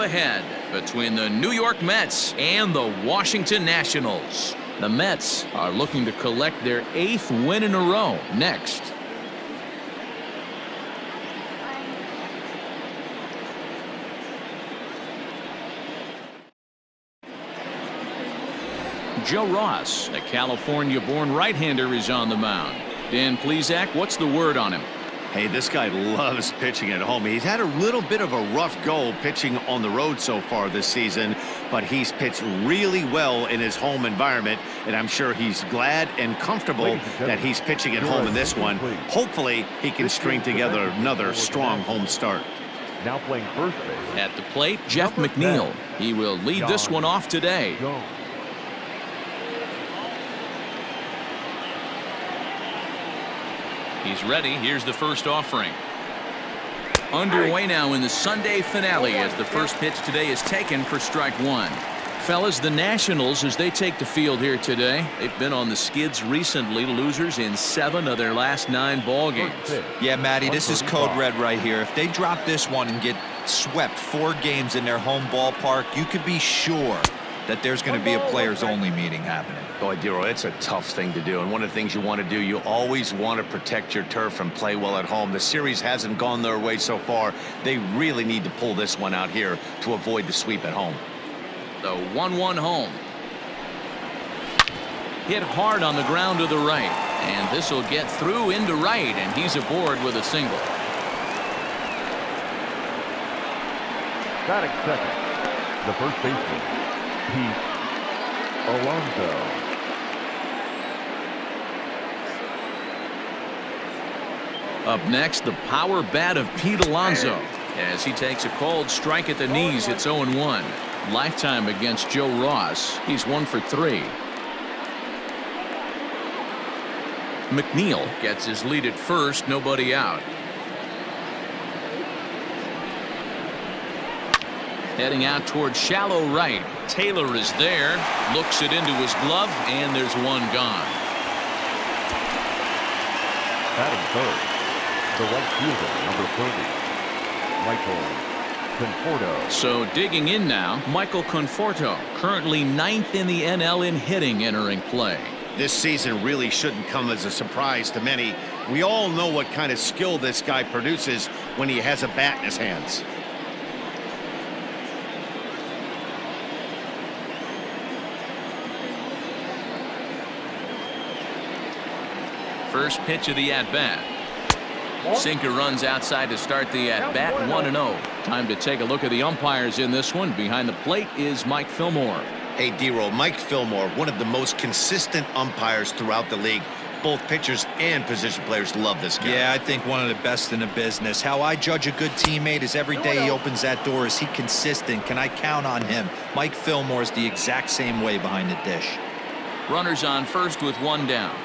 ahead between the New York Mets and the Washington Nationals. The Mets are looking to collect their 8th win in a row next. Joe Ross, a California-born right-hander, is on the mound. Dan Plesac, what's the word on him? Hey, this guy loves pitching at home. He's had a little bit of a rough go pitching on the road so far this season, but he's pitched really well in his home environment, and I'm sure he's glad and comfortable that he's pitching at home in this one. Hopefully, he can string together another strong home start. Now playing first base. At the plate, Jeff McNeil. He will lead this one off today. He's ready. Here's the first offering. Underway now in the Sunday finale as the first pitch today is taken for strike one. Fellas, the Nationals, as they take the field here today, they've been on the skids recently, losers in 7 of their last 9 ball games. Yeah, Matty, this is code red right here. If they drop this one and get swept 4 games in their home ballpark, you could be sure that there's going to be a players-only meeting happening. Boy, Dero, it's a tough thing to do, and one of the things you want to do, you always want to protect your turf and play well at home. The series hasn't gone their way so far. They really need to pull this one out here to avoid the sweep at home. The 1-1 home. Hit hard on the ground to the right, and this will get through into right, and he's aboard with a single. Batting second, the first baseman, Pete Alonso. Up next, the power bat of Pete Alonso as he takes a called strike at the knees. It's 0-1. Lifetime against Joe Ross. He's 1 for 3. McNeil gets his lead at first, nobody out. Heading out toward shallow right. Taylor is there, looks it into his glove, and there's one gone. Batting third, the right fielder, number 30, Michael Conforto. So digging in now, Michael Conforto, currently 9th in the NL in hitting, entering play. This season really shouldn't come as a surprise to many. We all know what kind of skill this guy produces when he has a bat in his hands. First pitch of the at-bat. Sinker runs outside to start the at-bat. 1-0. Time to take a look at the umpires in this one. Behind the plate is Mike Fillmore. Hey, D-Roll, Mike Fillmore, one of the most consistent umpires throughout the league. Both pitchers and position players love this guy. Yeah, I think one of the best in the business. How I judge a good teammate is every day he opens that door. Is he consistent? Can I count on him? Mike Fillmore is the exact same way behind the dish. Runners on first with 1 down.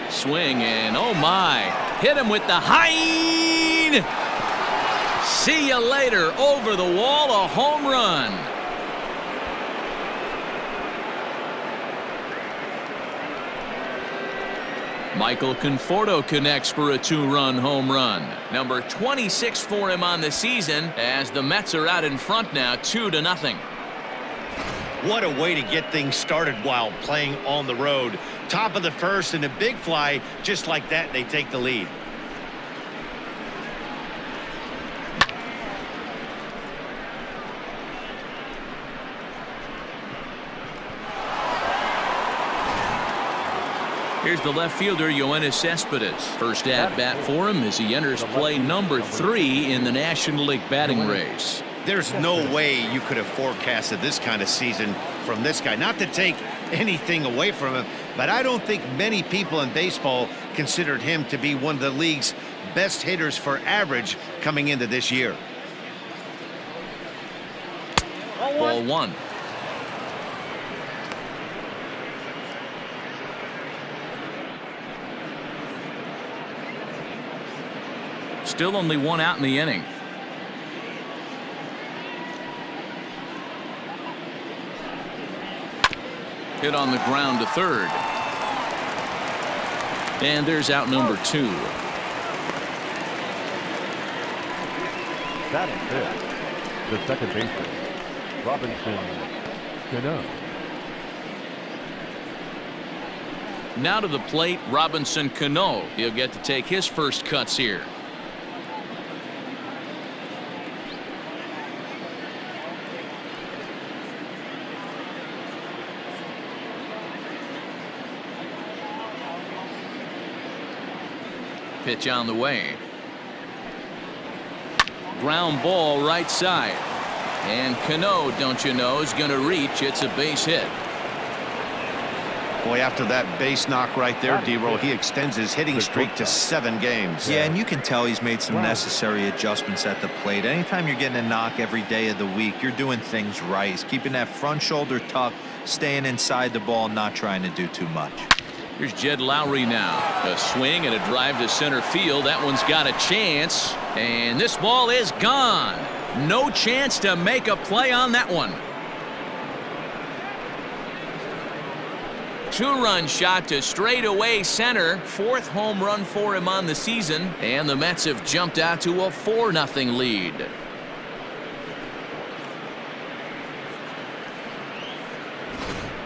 Swing, and oh my, hit him with the high. See you later. Over the wall, a home run. Michael Conforto connects for a 2-run home run. Number 26 for him on the season as the Mets are out in front now, 2-0. What a way to get things started while playing on the road. Top of the first and a big fly, just like that, they take the lead. Here's the left fielder, Yoenis Cespedes. First at-bat for him as he enters play number 3 in the National League batting race. There's no way you could have forecasted this kind of season from this guy. Not to take anything away from him, but I don't think many people in baseball considered him to be one of the league's best hitters for average coming into this year. Ball 1. Still only 1 out in the inning. Hit on the ground to third. And there's out number 2. Batting fifth, the second baseman, Robinson Cano. Now to the plate, Robinson Cano. He'll get to take his first cuts here. Pitch on the way. Ground ball right side. And Cano, don't you know, is going to reach. It's a base hit. Boy, after that base knock right there, D-Roll, he extends his hitting streak to 7 games. Yeah, and you can tell he's made some necessary adjustments at the plate. Anytime you're getting a knock every day of the week, you're doing things right. He's keeping that front shoulder tucked, staying inside the ball, not trying to do too much. Here's Jed Lowry now. A swing and a drive to center field. That one's got a chance. And this ball is gone. No chance to make a play on that one. 2-run shot to straightaway center. 4th home run for him on the season. And the Mets have jumped out to a 4-0 lead.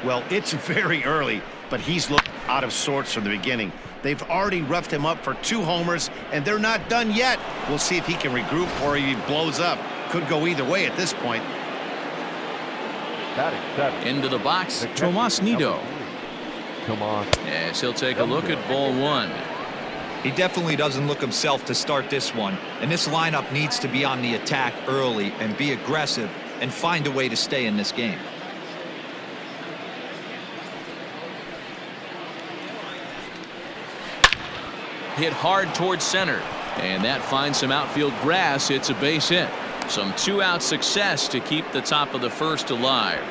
Well, it's very early, but he's looked out of sorts from the beginning. They've already roughed him up for 2 homers, and they're not done yet. We'll see if he can regroup or he blows up. Could go either way at this point. Batting seventh. Into the box, Tomas Nido. As he'll take a look at ball 1. He definitely doesn't look himself to start this one, and this lineup needs to be on the attack early and be aggressive and find a way to stay in this game. Hit hard towards center, and that finds some outfield grass. It's a base hit. Some 2-out success to keep the top of the first alive.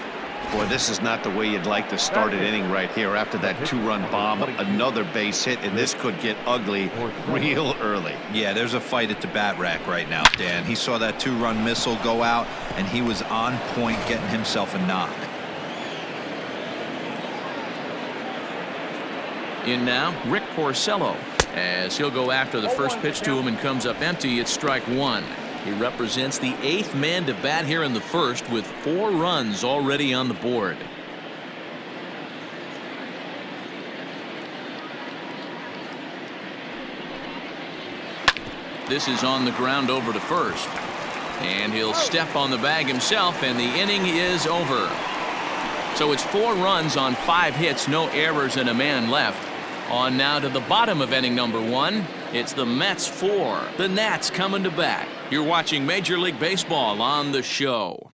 Boy, this is not the way you'd like to start an inning right here. After that 2-run bomb, another base hit, and this could get ugly real early. Yeah, there's a fight at the bat rack right now, Dan. He saw that 2-run missile go out, and he was on point getting himself a knock. In now, Rick Porcello. As he'll go after the first pitch to him and comes up empty. It's strike 1. He represents the 8th man to bat here in the first with 4 runs already on the board. This is on the ground over to first. And he'll step on the bag himself, and the inning is over. So it's 4 runs on 5 hits, no errors, and a man left. On now to the bottom of inning number 1. It's the Mets 4. The Nats coming to bat. You're watching Major League Baseball on the show.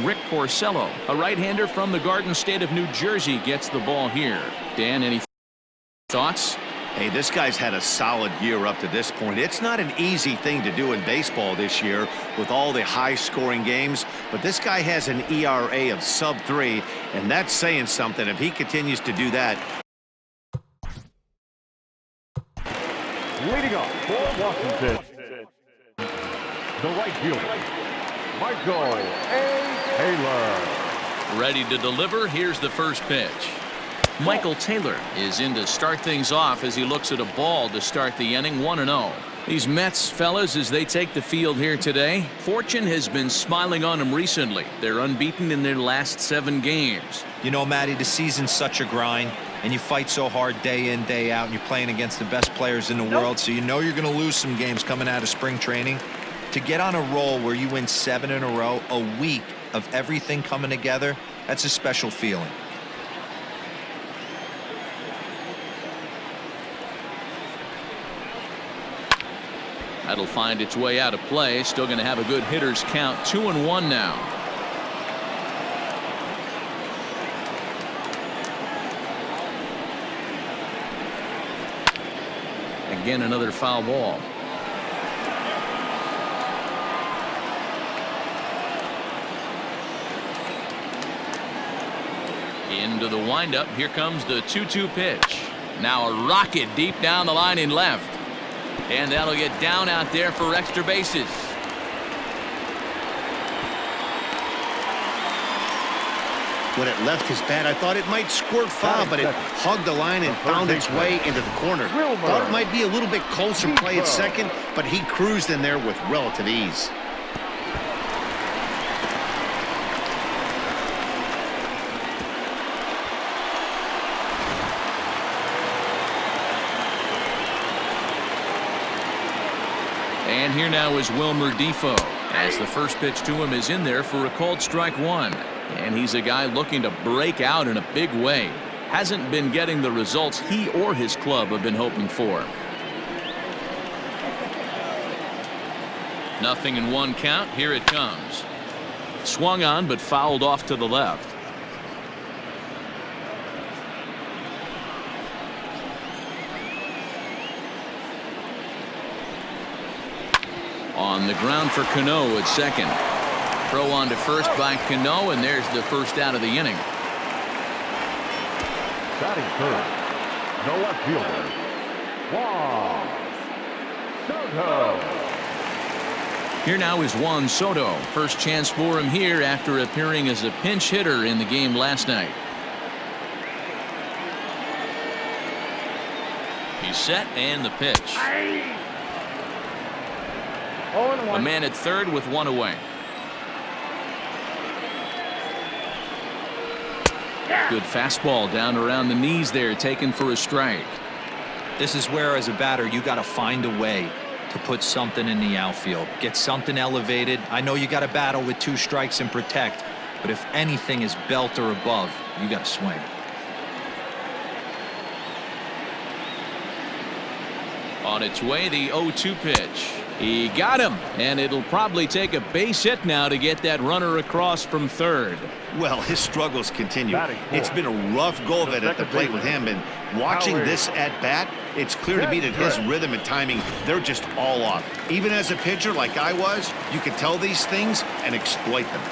Rick Porcello, a right-hander from the Garden State of New Jersey, gets the ball here. Dan, any thoughts? Hey, this guy's had a solid year up to this point. It's not an easy thing to do in baseball this year with all the high-scoring games, but this guy has an ERA of sub-3, and that's saying something if he continues to do that. Leading off for Washington, the right fielder, Michael A. Taylor. Ready to deliver. Here's the first pitch. Michael Taylor is in to start things off as he looks at a ball to start the inning. 1-0. These Mets fellas, as they take the field here today, fortune has been smiling on them recently. They're unbeaten in their last 7 games. You know, Matty, the season's such a grind, and you fight so hard day in, day out, and you're playing against the best players in the world, so you know you're going to lose some games coming out of spring training. To get on a roll where you win 7 in a row, a week of everything coming together, that's a special feeling. That'll find its way out of play. Still going to have a good hitter's count. 2-1 now. Again, another foul ball. Into the windup. Here comes the 2-2 pitch. Now a rocket deep down the line in left. And that'll get down out there for extra bases. When it left his bat, I thought it might squirt foul, but it hugged the line and found its way into the corner. Thought it might be a little bit closer play at second, but he cruised in there with relative ease. And here now is Wilmer Defoe, as the first pitch to him is in there for a called strike one. And he's a guy looking to break out in a big way. Hasn't been getting the results he or his club have been hoping for. 0-1 count. Here it comes. Swung on but fouled off to the left. On the ground for Cano at second. Throw on to first by Cano, and there's the first out of the inning. Batting third, the left fielder, Juan Soto. Here now is Juan Soto. First chance for him here after appearing as a pinch hitter in the game last night. He's set, and the pitch. A man at third with one away. Good fastball down around the knees there, taken for a strike. This is where, as a batter, you got to find a way to put something in the outfield. Get something elevated. I know you got to battle with 2 strikes and protect, but if anything is belt or above, you got to swing. On its way, the 0-2 pitch. He got him, and it'll probably take a base hit now to get that runner across from third. Well, his struggles continue. It's been a rough go of it at the plate with him, and watching this at bat, it's clear to me that his rhythm and timing, they're just all off. Even as a pitcher like I was, you can tell these things and exploit them.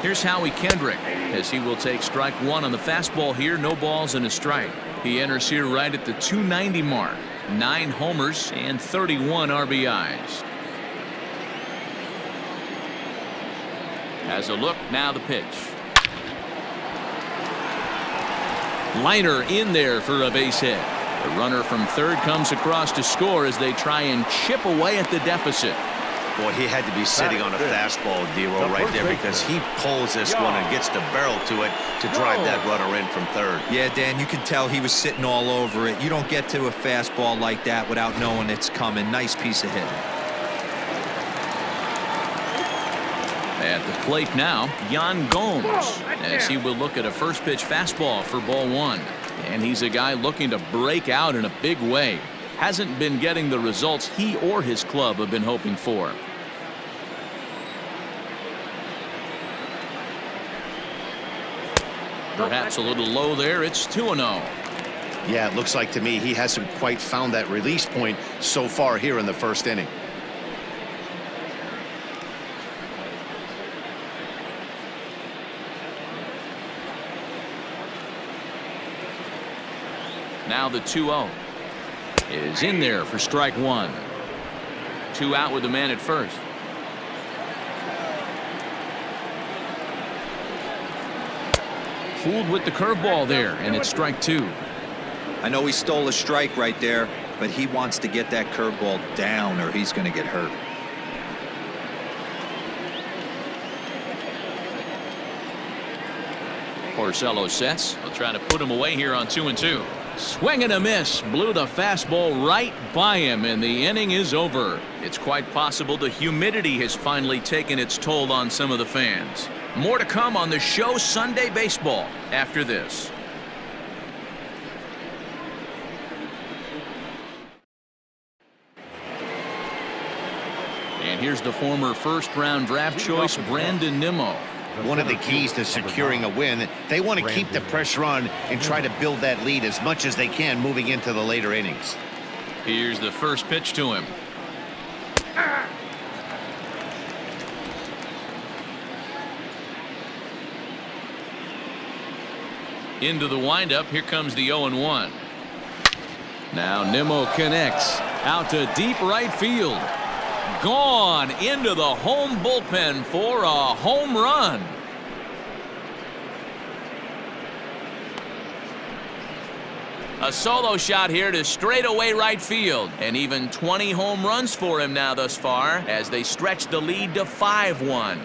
Here's Howie Kendrick, as he will take strike one on the fastball here. No balls and a strike. He enters here right at the 290 mark. 9 homers and 31 RBIs. Has a look, now the pitch. Liner in there for a base hit. The runner from third comes across to score as they try and chip away at the deficit. Boy, he had to be sitting on a fastball, D-Roll, right there, because he pulls this one and gets the barrel to it to drive that runner in from third. Yeah, Dan, you can tell he was sitting all over it. You don't get to a fastball like that without knowing it's coming. Nice piece of hitting. At the plate now, Yan Gomes, as he will look at a first pitch fastball for ball one. And he's a guy looking to break out in a big way. Hasn't been getting the results he or his club have been hoping for. Perhaps a little low there. It's 2-0. Yeah, it looks like to me he hasn't quite found that release point so far here in the first inning. Now the 2-0 is in there for strike one. 2 out with the man at first. Fooled with the curveball there, and it's strike 2. I know he stole a strike right there, but he wants to get that curveball down or he's going to get hurt. Porcello sets. He'll try to put him away here on 2-2. Swing and a miss. Blew the fastball right by him, and the inning is over. It's quite possible the humidity has finally taken its toll on some of the fans. More to come on the show Sunday Baseball after this. And here's the former first-round draft choice, Brandon Nimmo. One of the keys to securing a win, they want to keep the pressure on and try to build that lead as much as they can moving into the later innings. Here's the first pitch to him. Into the windup. Here comes the 0-1. Now Nimmo connects out to deep right field. Gone into the home bullpen for a home run. A solo shot here to straightaway right field. And even 20 home runs for him now thus far as they stretch the lead to 5-1.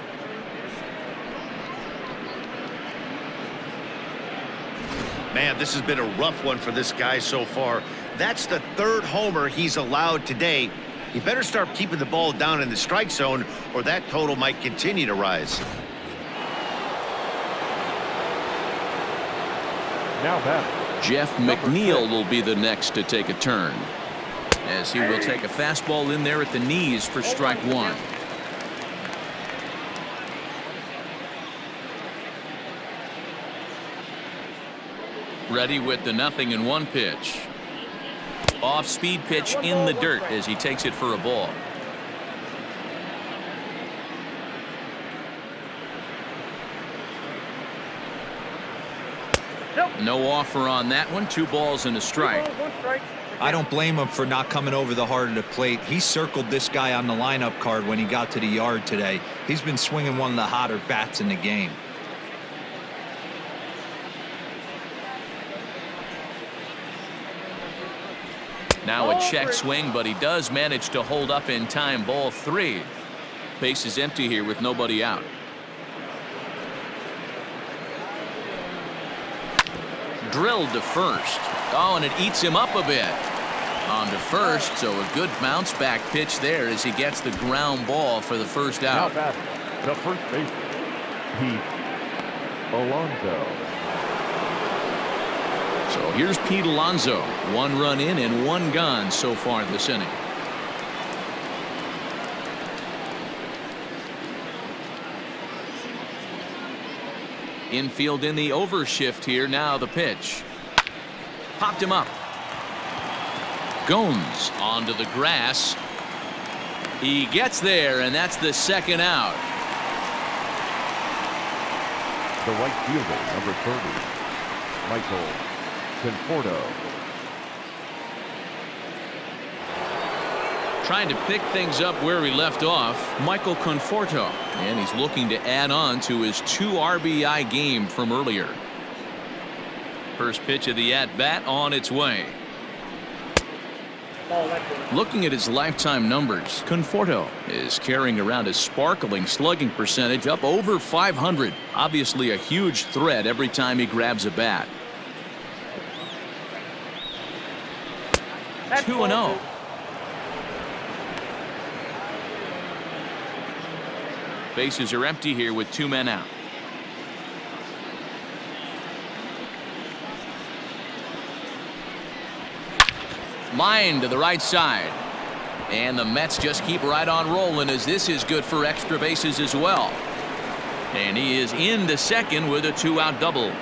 Man, this has been a rough one for this guy so far. That's the third homer he's allowed today. He better start keeping the ball down in the strike zone, or that total might continue to rise. Now back. Jeff McNeil will be the next to take a turn, as he will take a fastball in there at the knees for strike one. Ready with the 0-1 pitch. Off-speed pitch in the dirt as he takes it for a ball. No offer on that one. 2 balls and a strike. I don't blame him for not coming over the heart of the plate. He circled this guy on the lineup card when he got to the yard today. He's been swinging one of the hotter bats in the game. Now a check swing, but he does manage to hold up in time. Ball 3. Base is empty here with nobody out. Drilled to first. Oh, and it eats him up a bit. On to first, so a good bounce back pitch there as he gets the ground ball for the first out. Now batting, the first baseman, Pete Alonso. So here's Pete Alonso. 1 run in and 1 gone so far this inning. Infield in the overshift here. Now the pitch. Popped him up. Gomes onto the grass. He gets there, and that's the second out. The right fielder, number 30, Michael Conforto. Trying to pick things up where he left off, Michael Conforto, and he's looking to add on to his 2 RBI game from earlier. First pitch of the at-bat on its way. Looking at his lifetime numbers, Conforto is carrying around a sparkling slugging percentage up over 500. Obviously a huge threat every time he grabs a bat. 2-0. Bases are empty here with 2 men out. Line to the right side. And the Mets just keep right on rolling as this is good for extra bases as well. And he is into second with a 2-out double.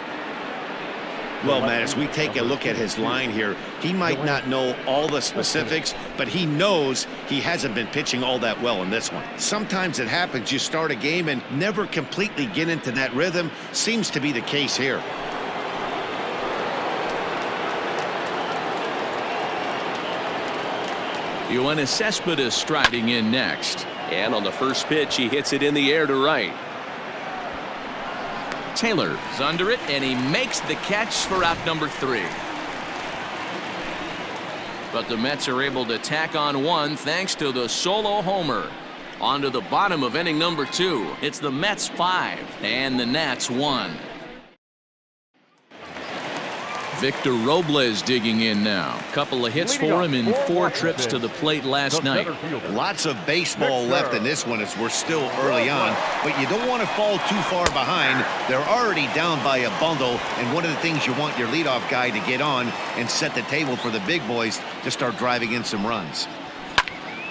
Well, Matt, as we take a look at his line here, he might not know all the specifics, but he knows he hasn't been pitching all that well in this one. Sometimes it happens. You start a game and never completely get into that rhythm. Seems to be the case here. Yoenis Cespedes striding in next. And on the first pitch, he hits it in the air to right. Taylor is under it, and he makes the catch for out number 3. But the Mets are able to tack on 1 thanks to the solo homer. On to the bottom of inning number 2. It's the Mets 5 and the Nats 1. Victor Robles digging in now. Couple of hits for him in 4 trips to the plate last night. Lots of baseball left in this one as we're still early on, but you don't want to fall too far behind. They're already down by a bundle, and one of the things you want your leadoff guy to get on and set the table for the big boys to start driving in some runs.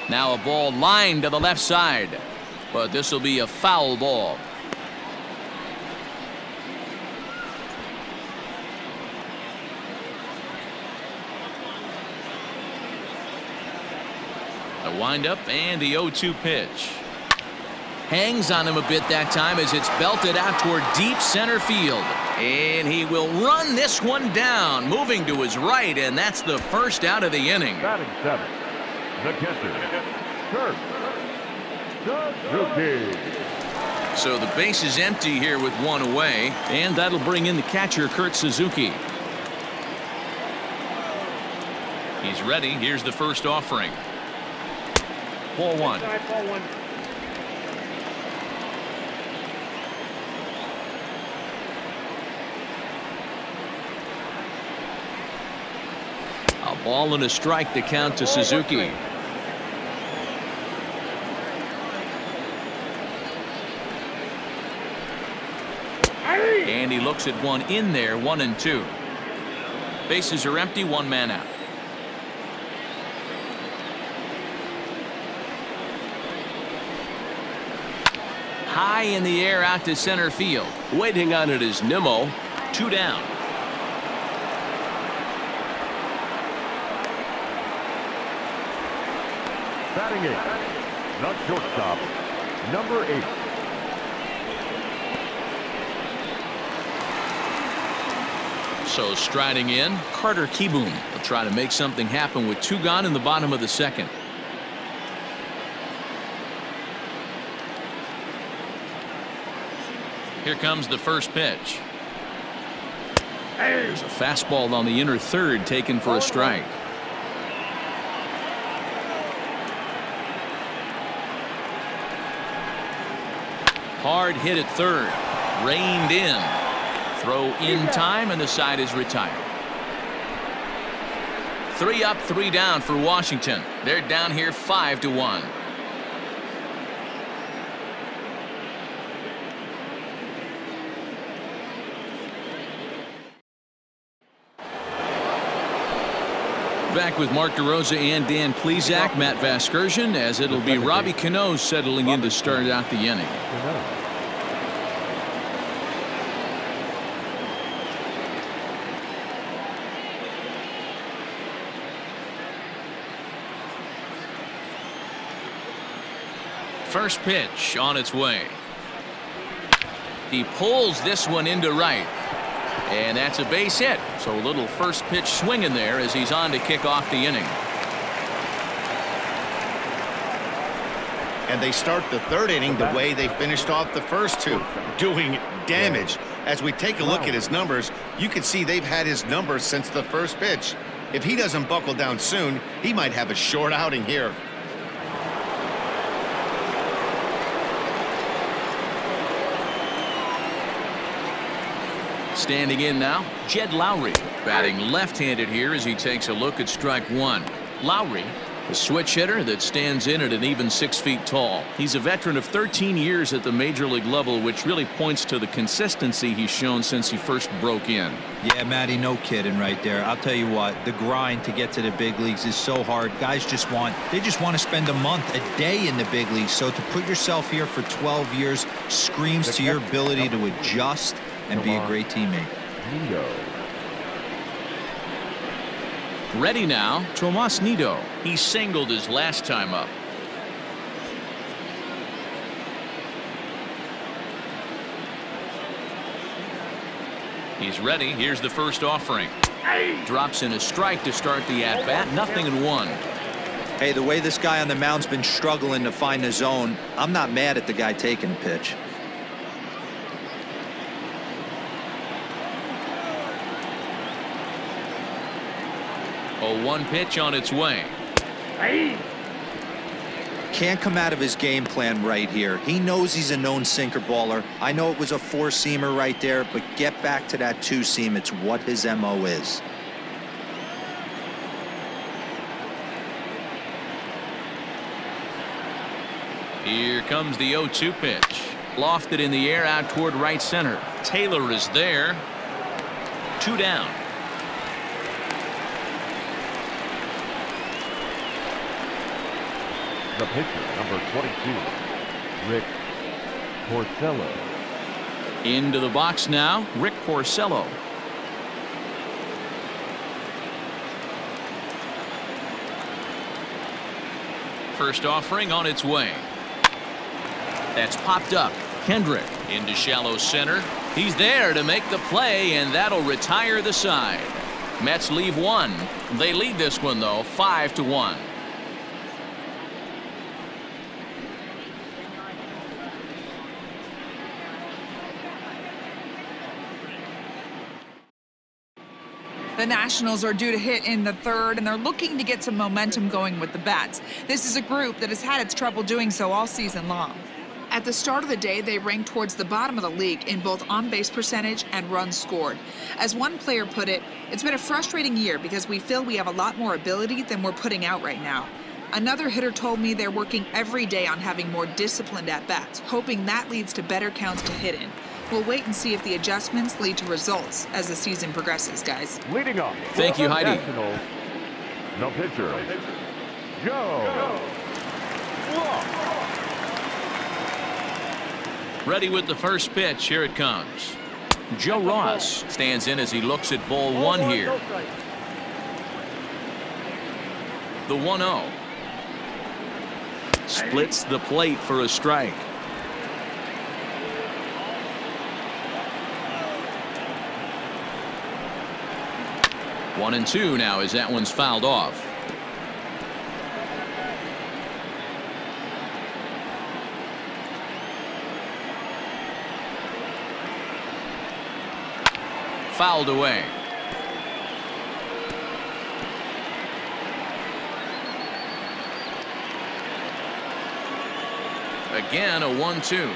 Now a ball lined to the left side, but this will be a foul ball. A windup and the 0-2 pitch. Hangs on him a bit that time as it's belted out toward deep center field. And he will run this one down, moving to his right, and that's the first out of the inning. Batting 7, the catcher, Kurt Suzuki. So the base is empty here with 1 away, and that'll bring in the catcher, Kurt Suzuki. He's ready. Here's the first offering. Ball one. A ball and a strike to count to Suzuki. And he looks at one in there, 1-2. Bases are empty, one man out. High in the air out to center field. Waiting on it is Nimmo. 2 down. Batting 8. Not shortstop. Number 8. So striding in, Carter Kieboom will try to make something happen with 2 gone in the bottom of the second. Here comes the first pitch. There's a fastball on the inner third taken for a strike. Hard hit at third. Reined in. Throw in time, and the side is retired. 3 up, 3 down for Washington. They're down here 5-1. Back with Mark DeRosa and Dan Plesac, Matt Vasgersian, as it'll be Robbie Cano settling in to start out the inning. First pitch on its way. He pulls this one into right. And that's a base hit. So a little first pitch swing in there as he's on to kick off the inning. And they start the third inning the way they finished off the first 2, doing damage. As we take a look at his numbers, you can see they've had his numbers since the first pitch. If he doesn't buckle down soon, he might have a short outing here. Standing in now, Jed Lowry, batting left-handed here as he takes a look at strike 1. Lowry, a switch hitter that stands in at an even 6 feet tall. He's a veteran of 13 years at the major league level, which really points to the consistency he's shown since he first broke in. Yeah, Matty, no kidding right there. I'll tell you what, the grind to get to the big leagues is so hard. Guys just want to spend a month, a day in the big leagues. So to put yourself here for 12 years screams to your ability to adjust and be a great teammate. Ready now, Tomas Nido. He singled his last time up. He's ready. Here's the first offering. Drops in a strike to start the at-bat. 0-1. Hey, the way this guy on the mound's been struggling to find the zone, I'm not mad at the guy taking a pitch. 0-1 pitch on its way. Can't come out of his game plan right here. He knows he's a known sinker baller. I know it was a 4-seamer right there, but get back to that 2-seam. It's what his MO is. Here comes the 0-2 pitch. Lofted in the air out toward right center. Taylor is there. 2 down. The pitcher, number 22, Rick Porcello. Into the box now, Rick Porcello. First offering on its way. That's popped up. Kendrick into shallow center. He's there to make the play, and that'll retire the side. Mets leave 1. They lead this one, though, 5-1. The Nationals are due to hit in the third, and they're looking to get some momentum going with the bats. This is a group that has had its trouble doing so all season long. At the start of the day, they ranked towards the bottom of the league in both on-base percentage and runs scored. As one player put it, it's been a frustrating year because we feel we have a lot more ability than we're putting out right now. Another hitter told me they're working every day on having more disciplined at-bats, hoping that leads to better counts to hit in. We'll wait and see if the adjustments lead to results as the season progresses, guys. Leading off. Thank you, Heidi. Nationals, the pitcher, Joe. Ready with the first pitch. Here it comes. Joe Ross stands in as he looks at ball one here. The 1-0. Splits the plate for a strike. One and two now as that one's fouled off. Fouled away. Again, a 1-2.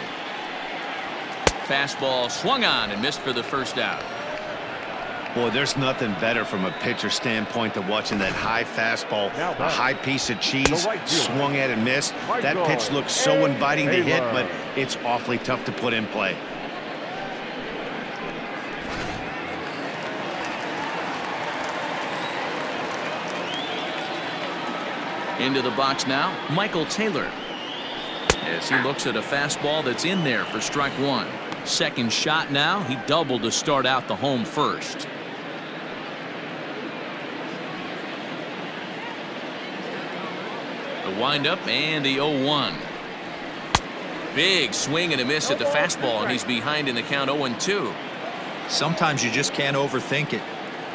Fastball swung on and missed for the first out. Boy, there's nothing better from a pitcher standpoint than watching that high fastball, a high piece of cheese, swung at and missed. That pitch looks so inviting to hit, but it's awfully tough to put in play. Into the box now, Michael Taylor. As he looks at a fastball that's in there for strike one. Second shot now. He doubled to start out the home first. The windup and the 0-1. Big swing and a miss at the fastball, and he's behind in the count 0-2. Sometimes you just can't overthink it.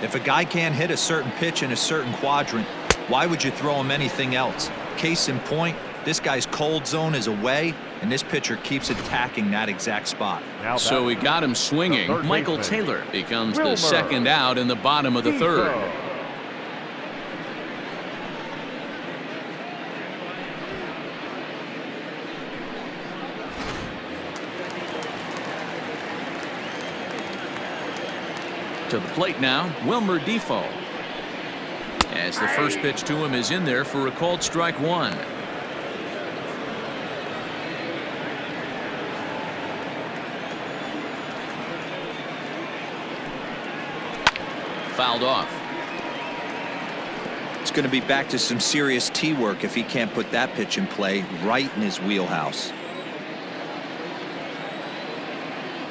If a guy can't hit a certain pitch in a certain quadrant, why would you throw him anything else? Case in point, this guy's cold zone is away, and this pitcher keeps attacking that exact spot. So we got him swinging. Michael Taylor becomes the second out in the bottom of the third. To the plate now, Wilmer Defoe. As the first pitch to him is in there for a called strike one. Fouled off. It's going to be back to some serious tee work if he can't put that pitch in play right in his wheelhouse.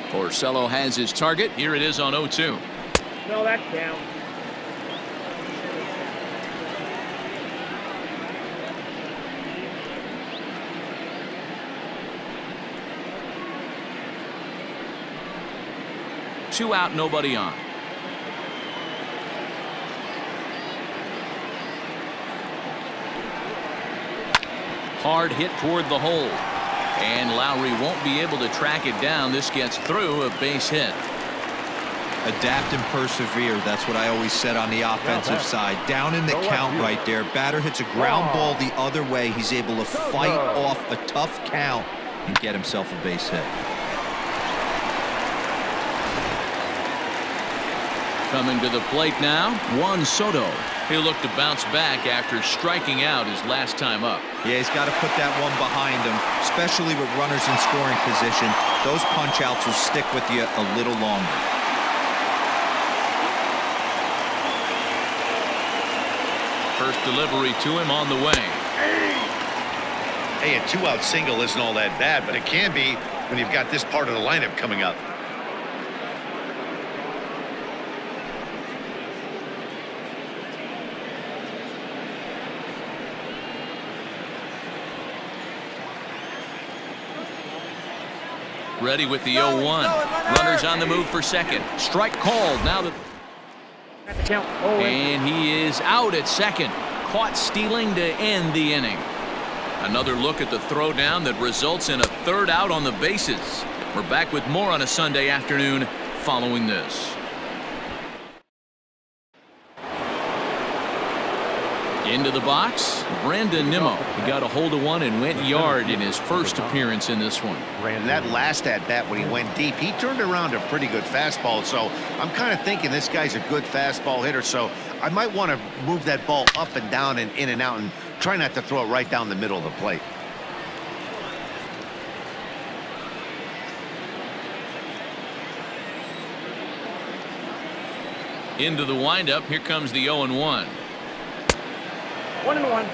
Porcello has his target. Here it is on 0-2. No, that's down. Two out, nobody on. Hard hit toward the hole. And Lowry won't be able to track it down. This gets through, a base hit. Adapt and persevere. That's what I always said on the offensive side. Down in the count right there. Batter hits a ground ball the other way. He's able to fight off a tough count and get himself a base hit. Coming to the plate now, Juan Soto. He'll look to bounce back after striking out his last time up. Yeah, he's got to put that one behind him, especially with runners in scoring position. Those punch outs will stick with you a little longer. First delivery to him on the way. Hey, a two-out single isn't all that bad, but it can be when you've got this part of the lineup coming up. Ready with the 0-1. Runners on the move for second. Strike called. Now that. And he is out at second. Caught stealing to end the inning. Another look at the throwdown that results in a third out on the bases. We're back with more on a Sunday afternoon following this. Into the box, Brandon Nimmo. He got a hold of one and went yard in his first appearance in this one. And that last at-bat when he went deep, he turned around a pretty good fastball. So I'm kind of thinking this guy's a good fastball hitter. So I might want to move that ball up and down and in and out and try not to throw it right down the middle of the plate. Into the windup. Here comes the 0-1. 1-1.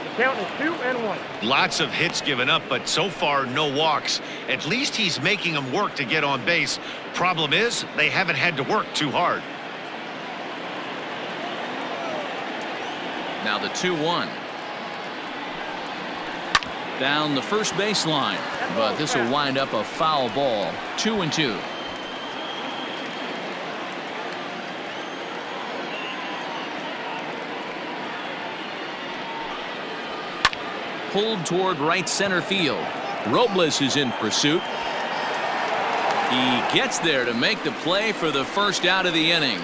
The count is 2-1. Lots of hits given up, but so far no walks. At least he's making them work to get on base. Problem is, they haven't had to work too hard. Now the 2-1. Down the first baseline, but this will wind up a foul ball. 2-2. Pulled toward right center field. Robles is in pursuit. He gets there to make the play for the first out of the inning.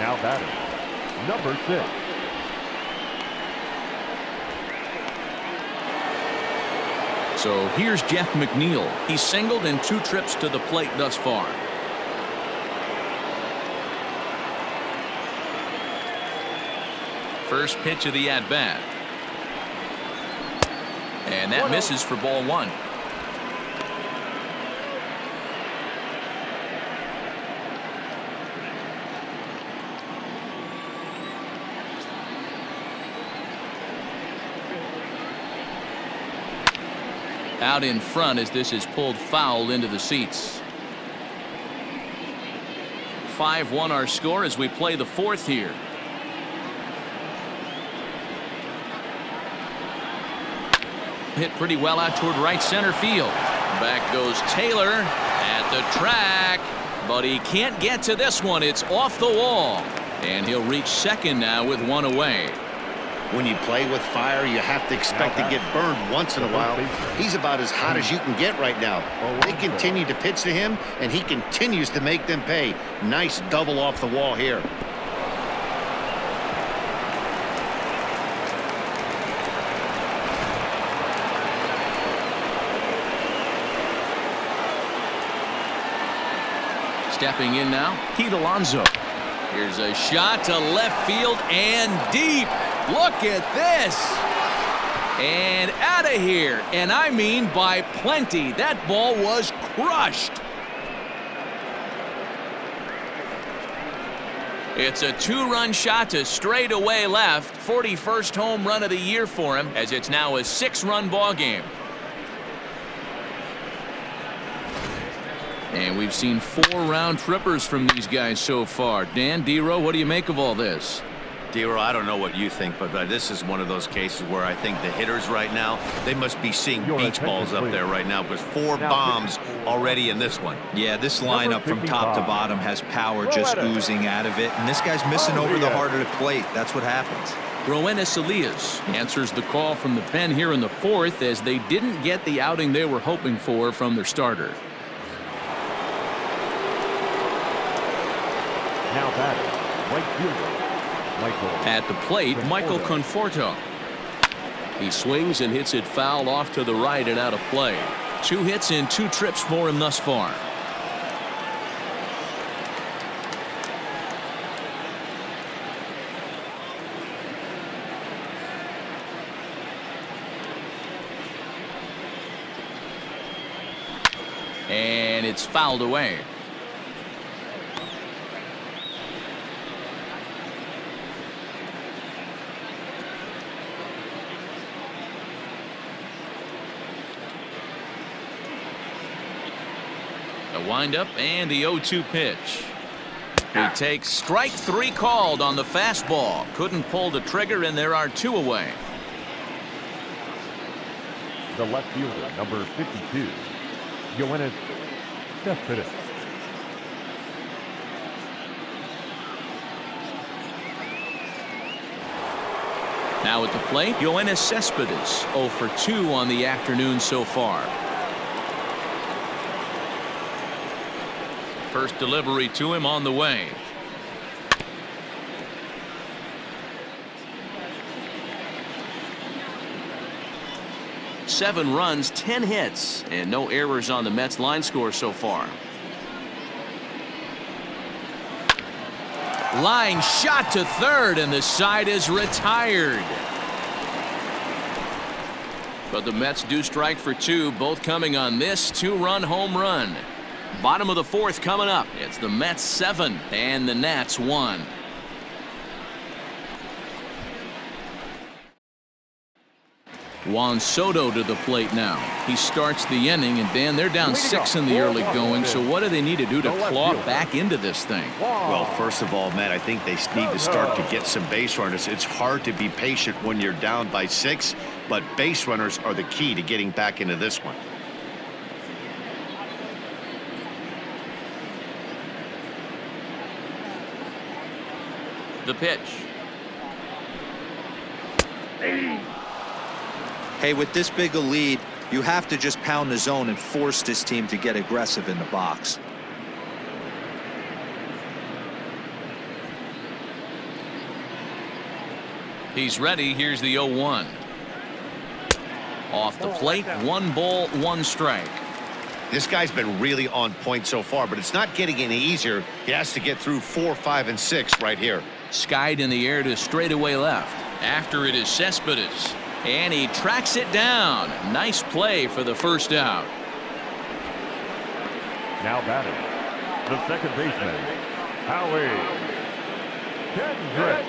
Now batting, number 6. So here's Jeff McNeil. He's singled in 2 trips to the plate thus far. First pitch of the at-bat. And that misses for ball 1. Out in front as this is pulled foul into the seats. 5-1 our score as we play the 4th here. Hit pretty well out toward right center field. Back goes Taylor at the track, but he can't get to this one. It's off the wall, and he'll reach second now with 1 away. When you play with fire, you have to expect to get burned once in a while. He's about as hot as you can get right now. They continue to pitch to him, and he continues to make them pay. Nice double off the wall here. Stepping in now, Pete Alonso. Here's a shot to left field and deep. Look at this. And out of here. And I mean by plenty. That ball was crushed. It's a 2-run shot to straightaway left. 41st home run of the year for him, as it's now a 6-run ball game. And we've seen 4 round trippers from these guys so far. Dan, D-Row, what do you make of all this? D-Row, I don't know what you think, but this is one of those cases where I think the hitters right now, they must be seeing beach balls up there right now, because 4 bombs already in this one. Yeah, this lineup from top to bottom has power just oozing out of it, and this guy's missing over the heart of the plate. That's what happens. Roenis Elias answers the call from the pen here in the 4th, as they didn't get the outing they were hoping for from their starter. Now batting, right fielder, Michael. At the plate, Michael Conforto. He swings and hits it foul off to the right and out of play. 2 hits in 2 trips for him thus far. And it's fouled away. The windup and the 0-2 pitch. He takes strike 3 called on the fastball. Couldn't pull the trigger, and there are 2 away. The left fielder, number 52, Yoenis Cespedes. Now at the plate, Yoenis Cespedes, 0 for 2 on the afternoon so far. First delivery to him on the way. Seven runs, 10 hits, and no errors on the Mets line score so far. Line shot to third, and the side is retired. But the Mets do strike for 2, both coming on this 2-run home run. Bottom of the 4th coming up. It's the Mets 7 and the Nats 1. Juan Soto to the plate now. He starts the inning, and Dan, they're down 6 in the early going, so what do they need to do to claw back into this thing? Well, first of all, Matt, I think they need to start to get some base runners. It's hard to be patient when you're down by 6, but base runners are the key to getting back into this one. The pitch. Hey, with this big a lead, you have to just pound the zone and force this team to get aggressive in the box. He's ready. Here's the 0-1. Off the plate, 1 ball, 1 strike. This guy's been really on point so far, but it's not getting any easier. He has to get through 4, 5, and 6 right here. Skied in the air to straightaway left. After it is Cespedes. And he tracks it down. Nice play for the first out. Now batting, the second baseman, Howie Kendrick.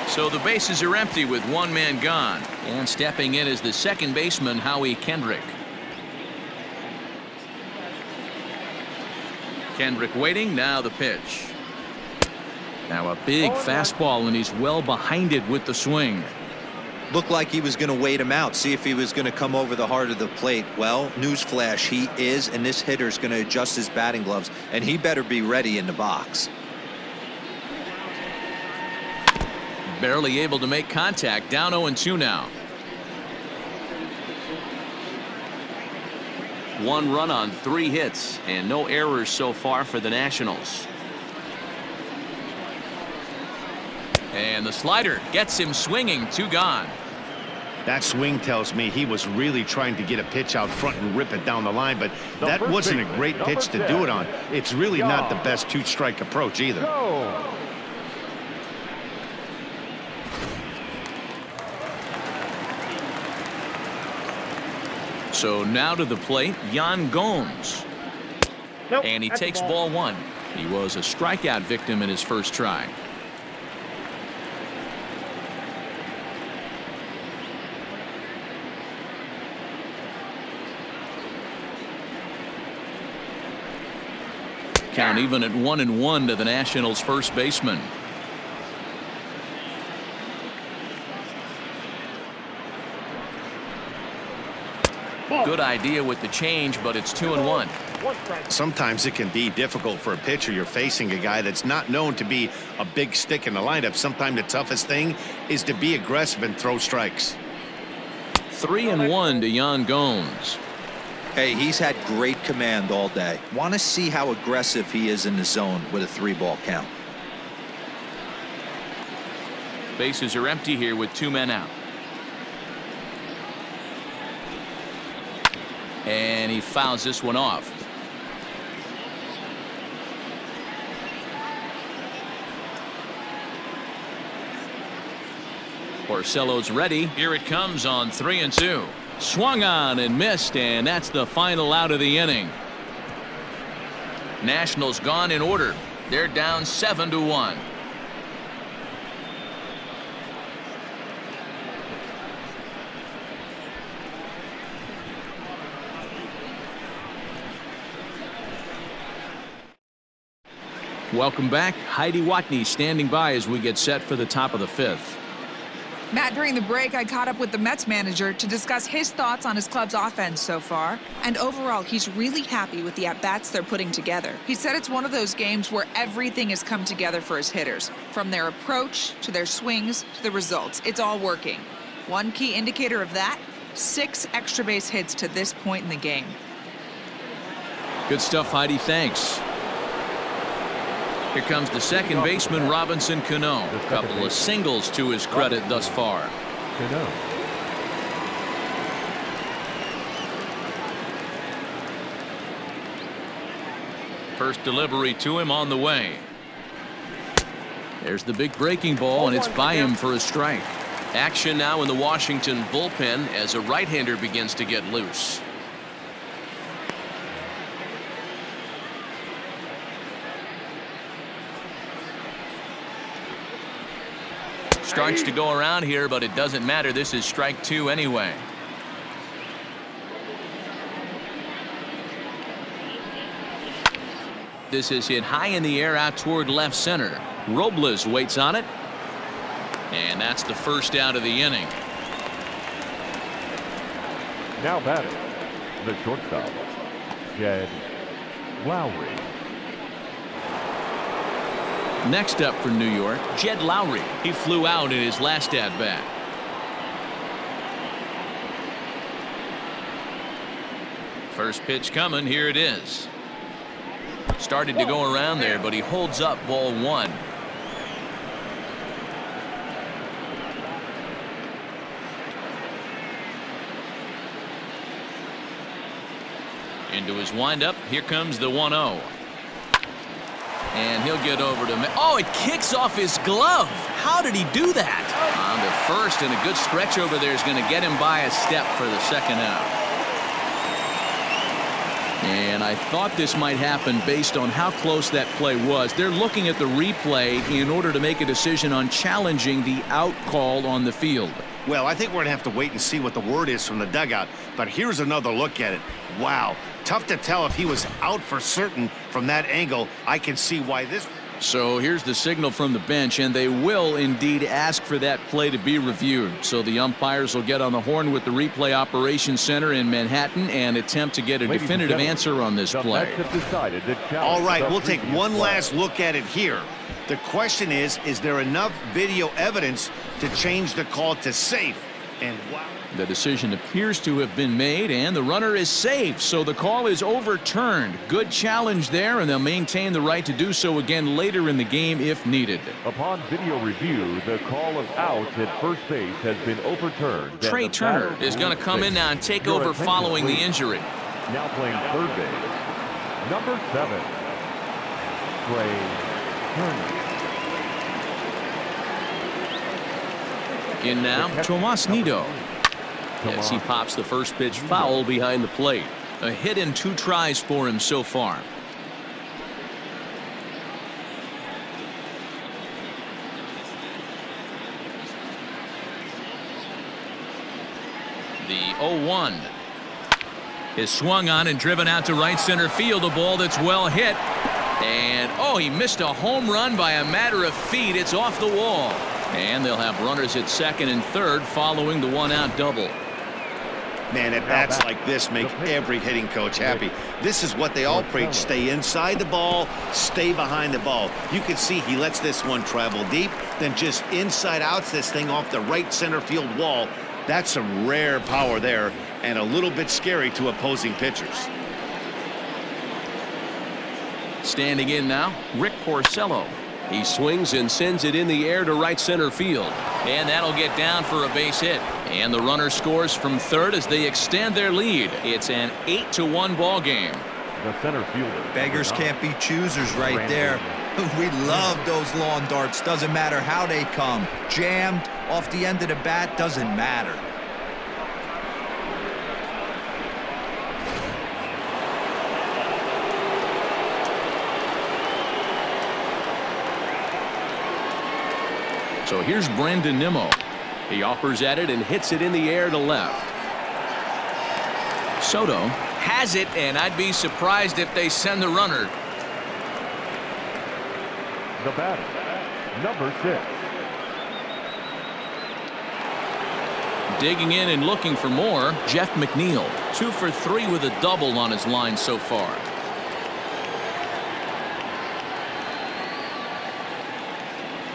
So the bases are empty with 1 man gone. And stepping in is the second baseman, Howie Kendrick. Kendrick waiting. Now the pitch. Now a big fastball, and he's well behind it with the swing. Looked like he was going to wait him out, see if he was going to come over the heart of the plate. Well, newsflash, he is, and this hitter's going to adjust his batting gloves, and he better be ready in the box. Barely able to make contact. Down 0-2 now. 1 run on 3 hits, and no errors so far for the Nationals. And the slider gets him swinging. 2 gone. That swing tells me he was really trying to get a pitch out front and rip it down the line, but that wasn't a great pitch to do it on. It's really not the best 2-strike approach either. So now to the plate, Yan Gomes. And he takes ball 1. He was a strikeout victim in his first try. Count even at 1-1 to the Nationals' first baseman. Good idea with the change, but it's 2-1. Sometimes it can be difficult for a pitcher. You're facing a guy that's not known to be a big stick in the lineup. Sometimes the toughest thing is to be aggressive and throw strikes. 3-1 to Yan Gomes. Hey, he's had great command all day. Want to see how aggressive he is in the zone with a 3-ball count. Bases are empty here with 2 men out. And he fouls this one off. Porcello's ready. Here it comes on 3-2. Swung on and missed, and that's the final out of the inning. Nationals gone in order. They're down 7-1. Welcome back. Heidi Watney standing by as we get set for the top of the 5th. Matt, during the break, I caught up with the Mets manager to discuss his thoughts on his club's offense so far. And overall, he's really happy with the at-bats they're putting together. He said it's one of those games where everything has come together for his hitters. From their approach, to their swings, to the results. It's all working. One key indicator of that, 6 extra base hits to this point in the game. Good stuff, Heidi. Thanks. Here comes the second baseman, Robinson Cano. A couple of singles to his credit thus far. First delivery to him on the way. There's the big breaking ball, and it's by him for a strike. Action now in the Washington bullpen as a right-hander begins to get loose. Starts to go around here, but it doesn't matter. This is strike 2 anyway. This is hit high in the air out toward left center. Robles waits on it. And that's the first out of the inning. Now batting, the shortstop, Jed Lowry. Next up for New York, Jed Lowry. He flew out in his last at-bat. First pitch coming. Here it is. Started to go around there, but he holds up ball 1. Into his windup. Here comes the 1-0. And he'll get over to... Oh, it kicks off his glove. How did he do that? On the first, and a good stretch over there is going to get him by a step for the second out. And I thought this might happen based on how close that play was. They're looking at the replay in order to make a decision on challenging the out call on the field. Well, I think we're going to have to wait and see what the word is from the dugout. But here's another look at it. Wow. Tough to tell if he was out for certain from that angle. I can see why this... So here's the signal from the bench, and they will indeed ask for that play to be reviewed. So the umpires will get on the horn with the replay operations center in Manhattan and attempt to get a definitive answer on this play. All right, we'll take one last look at it here. The question is there enough video evidence to change the call to safe? And wow. The decision appears to have been made, and the runner is safe, so the call is overturned. Good challenge there, and they'll maintain the right to do so again later in the game if needed. Upon video review, the call of out at first base has been overturned. Trey Turner is going to come in now and take over following the injury. Now playing third base, number 7, Trey Turner. In now, Tomas Nido. As he pops the first pitch foul behind the plate. A hit in 2 tries for him so far. The 0-1 is swung on and driven out to right center field. A ball that's well hit. And, oh, he missed a home run by a matter of feet. It's off the wall. And they'll have runners at second and third following the 1-out double. Man, at bats like this make every hitting coach happy. This is what they all preach. Stay inside the ball, stay behind the ball. You can see he lets this one travel deep, then just inside outs this thing off the right center field wall. That's some rare power there and a little bit scary to opposing pitchers. Standing in now, Rick Porcello. He swings and sends it in the air to right center field. And that'll get down for a base hit. And the runner scores from third as they extend their lead. It's an 8-1 ball game. The center fielder. Beggars can't be choosers right there. We love those lawn darts. Doesn't matter how they come. Jammed, off the end of the bat, doesn't matter. So here's Brandon Nimmo. He offers at it and hits it in the air to left. Soto has it, and I'd be surprised if they send the runner. The batter, number 6, Digging in and looking for more, Jeff McNeil. 2 for 3 with a double on his line so far.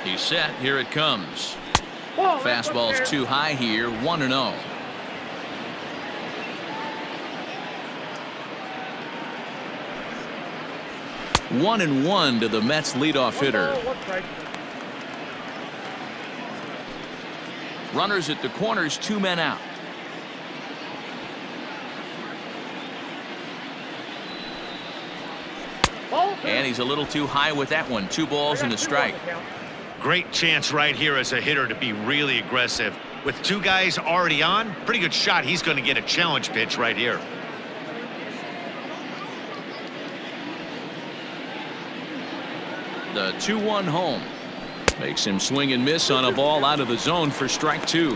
He's set. Here it comes. Fastball's too high here. 1-0. One and one to the Mets leadoff hitter. Runners at the corners, 2 men out. And he's a little too high with that one. 2 balls and a strike. Great chance right here as a hitter to be really aggressive. With 2 guys already on, pretty good shot. He's going to get a challenge pitch right here. The 2-1 home makes him swing and miss on a ball out of the zone for strike 2.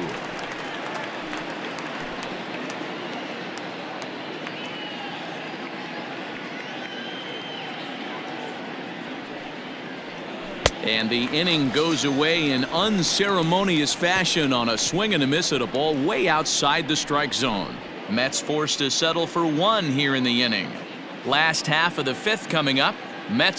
And the inning goes away in unceremonious fashion on a swing and a miss at a ball way outside the strike zone. Mets forced to settle for 1 here in the inning. Last half of the 5th coming up. Mets